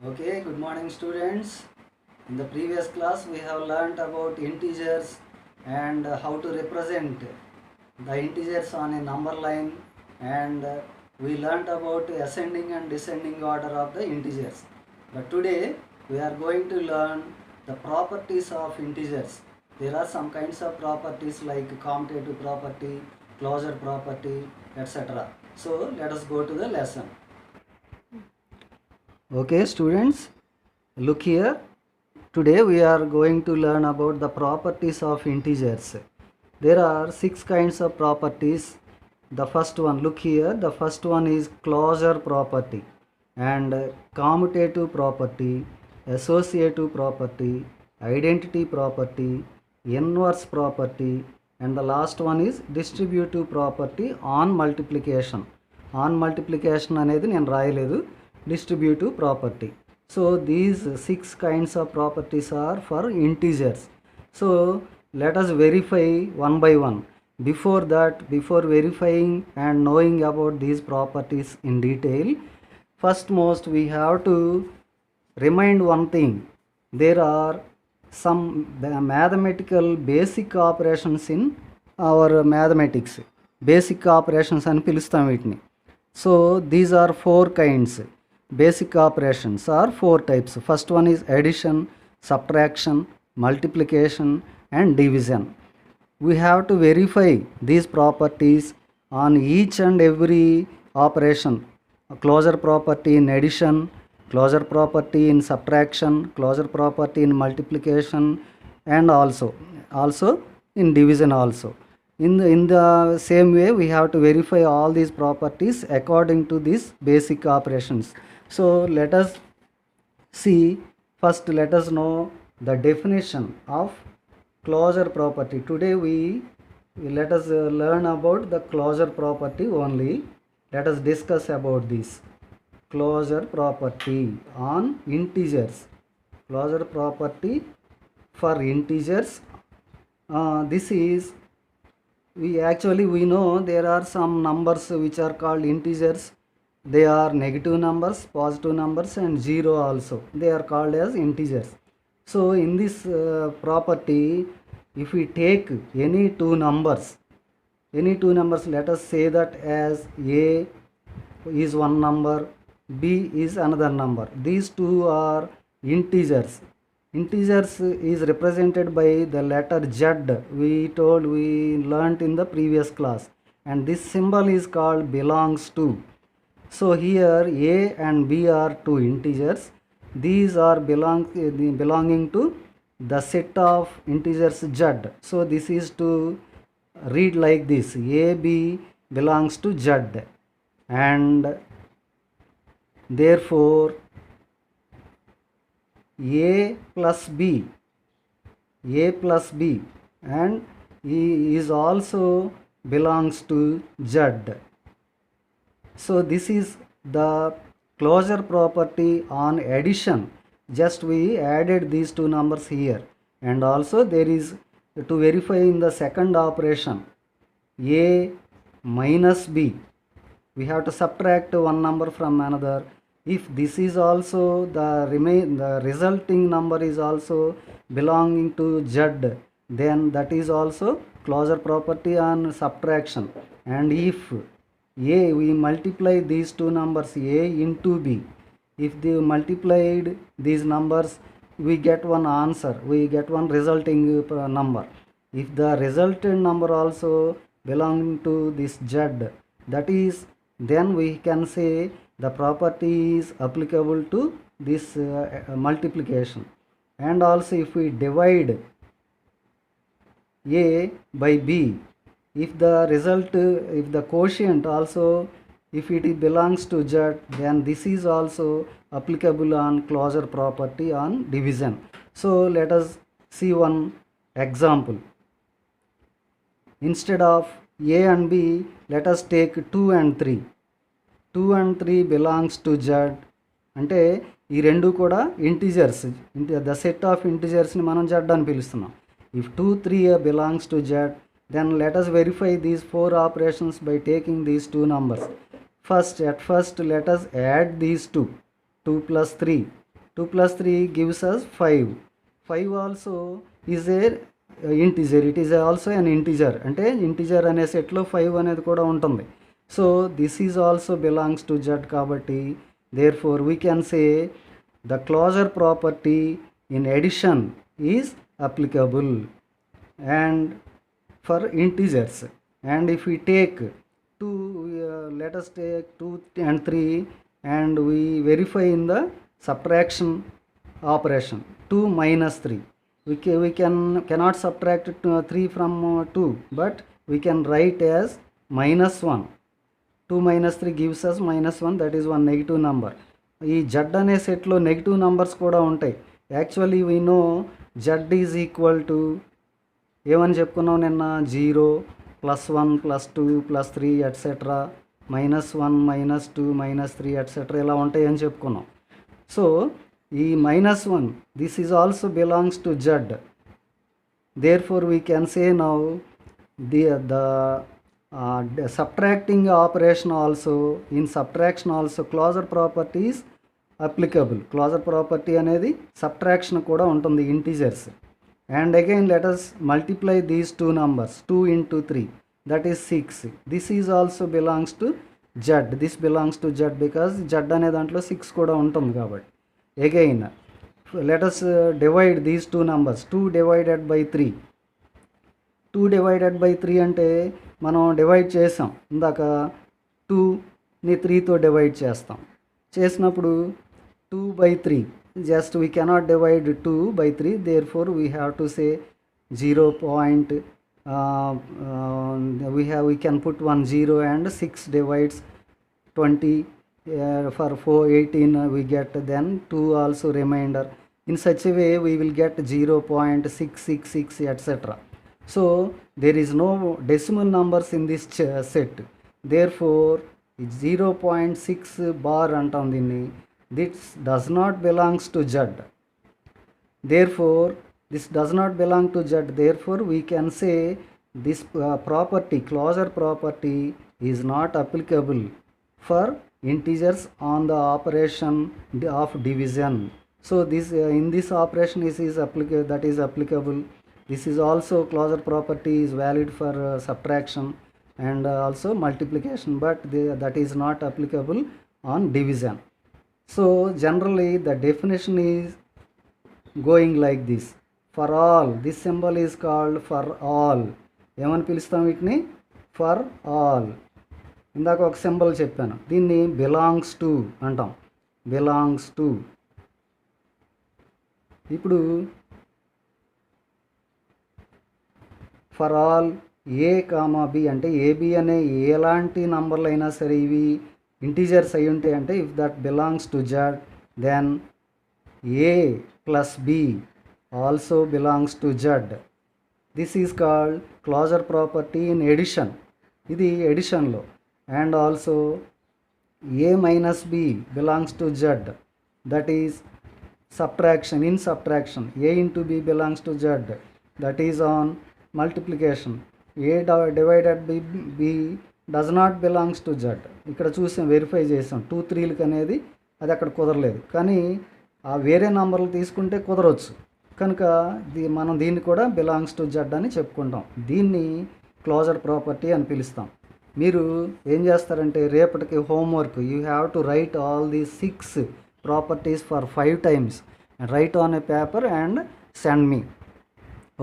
Okay, good morning students. In the previous class we have learnt about integers and how to represent the integers on a number line, and we learnt about ascending and descending order of the integers. But today we are going to learn the properties of integers. There are some kinds of properties like commutative property, closure property, etc. So let us go to the lesson. Okay students, look here. Today we are going to learn about the properties of integers. There are 6 kinds of properties. The first one, look here, the first one is closure property and commutative property, associative property, identity property, inverse property, and the last one is distributive property on multiplication. On multiplication అనేది నేను రాయలేదు, distributive property. So these 6 kinds of properties are for integers. So let us verify one by one. Before that, before verifying and knowing about these properties in detail, first most we have to remind one thing. There are some mathematical basic operations in our mathematics. Basic operations అని పిలుస్తాం వీటిని. So these are 4 kinds. Basic operations are 4 types. First one is addition, subtraction, multiplication and division. We have to verify these properties on each and every operation. Closure property in addition, closure property in subtraction, closure property in multiplication, and also in division also. In the same way we have to verify all these properties according to these basic operations. So let us see, first let us know the definition of closure property. Today let us learn about the closure property only. Let us discuss about this closure property on integers. Closure property for integers. This is, we know there are some numbers which are called integers. They are negative numbers, positive numbers, and zero also. They are called as integers. So in this property, if we take any two numbers, let us say that as A is one number, B is another number. These two are integers. Integers is represented by the letter Z. We learnt in the previous class, and this symbol is called belongs to. So here A and B are two integers. These are belonging to the set of integers Z. So this is to read like this: AB belongs to Z, and therefore A plus B and E is also belongs to Z. So this is the closure property on addition. Just we added these two numbers here, and also there is to verify in the second operation A minus B. We have to subtract one number from another. If this is also the resulting number is also belonging to Z, then that is also closure property on subtraction. And if A, we multiply these two numbers A into B. If they multiplied these numbers, we get one answer, we get one resulting number. If the resultant number also belonging to this Z, that is, then we can say the property is applicable to this multiplication. And also if we divide A by B, if the quotient also, if it belongs to Z, then this is also applicable on closure property on division. So let us see one example. Instead of A and B, let us take 2 and 3. 2 and 3 belongs to Z. అంటే ఈ రెండు కూడా integers, the set of ఇంటిజర్స్ని మనం Z అని పిలుస్తున్నాం. If 2, 3 belongs to Z, then let us verify these 4 operations by taking these two numbers. At first let us add these two. 2 plus 3 2 plus 3 gives us 5. 5 also is a integer. It is also an integer. అంటే integer అనే సెట్లో 5 అనేది కూడా ఉంటుంది. So this is also belongs to Z కాబట్టి therefore we can say the closure property in addition is applicable and for integers. And if we take 2, let us take 2 and 3 and we verify in the subtraction operation 2 minus 3. We cannot subtract 3 from 2, but we can write as minus 1. 2 minus 3 gives us minus 1, that is one negative number. ఈ Z అనే సెట్లో negative numbers కూడా ఉంటాయి. Actually we know Z is equal to ఏమని చెప్పుకున్నాం నిన్న, 0 +1 +2 +3 etcetera -1 -2 -3 etcetera ఇలా ఉంటాయి అని చెప్పుకున్నాం. సో ఈ -1 this is also belongs to Z. Therefore we can say now the subtracting operation also, in subtraction also closure property is applicable. Closure property అనేది subtraction కూడా ఉంటుంది integers. And again let us multiply these two numbers, 2 into 3, that is 6. This is also belongs to Z. This belongs to Z because Z అనే దాంట్లో 6 కూడా ఉంటుంది కాబట్టి. Again let us divide these two numbers, 2 divided by 3. 2 divided by 3 అంటే మనం divide చేసాం ఇందాక, 2ని 3తో డివైడ్ చేసినప్పుడు 2 by 3, just we cannot divide 2 by 3, therefore we have to say 0. We can put 1 0 and 6 divides 20, for 4 18 we get, then 2 also remainder. In such a way we will get 0.666 etc. So there is no decimal numbers in this set, therefore 0.6 bar అంటాం దీన్ని. This does not belongs to Z. Therefore this does not belong to Z, therefore we can say this property, closure property, is not applicable for integers on the operation of division. So this in this operation is applicable, that is applicable. This is also closure property is valid for subtraction and also multiplication, but that is not applicable on division. So generally the definition is going like this. For all, this symbol is called for all. ఏమని పిలుస్తాం వీటిని? For all. ఇందాక ఒక symbol చెప్పాను, దీన్ని belongs to అంటాం, belongs to. ఇప్పుడు for all a comma b అంటే ఏబి అనే ఎలాంటి నంబర్లు అయినా సరే ఇవి ఇంటీజర్స్ అయి ఉంటాయి అంటే, if that belongs to Z, then A plus B also belongs to Z. This is called closure property in addition. ఇది ఎడిషన్లో. And also A minus B belongs to Z, that is subtraction. In subtraction a into b belongs to Z, that is on multiplication. a divided by b does not belongs to Z. ఇక్కడ చూసాం, verify చేసాం, 2 3లకు అనేది అది అక్కడ కుదరలేదు, కానీ ఆ వేరే నంబర్లు తీసుకుంటే కుదరవచ్చు కనుక మనం దీన్ని కూడా బిలాంగ్స్ టు Z అని చెప్పుకుంటాం. దీన్ని క్లోజర్ ప్రాపర్టీ అని పిలుస్తాం. మీరు ఏం చేస్తారంటే రేపటికి homework, you have to right all the 6 properties for 5 times and write on a paper and send me.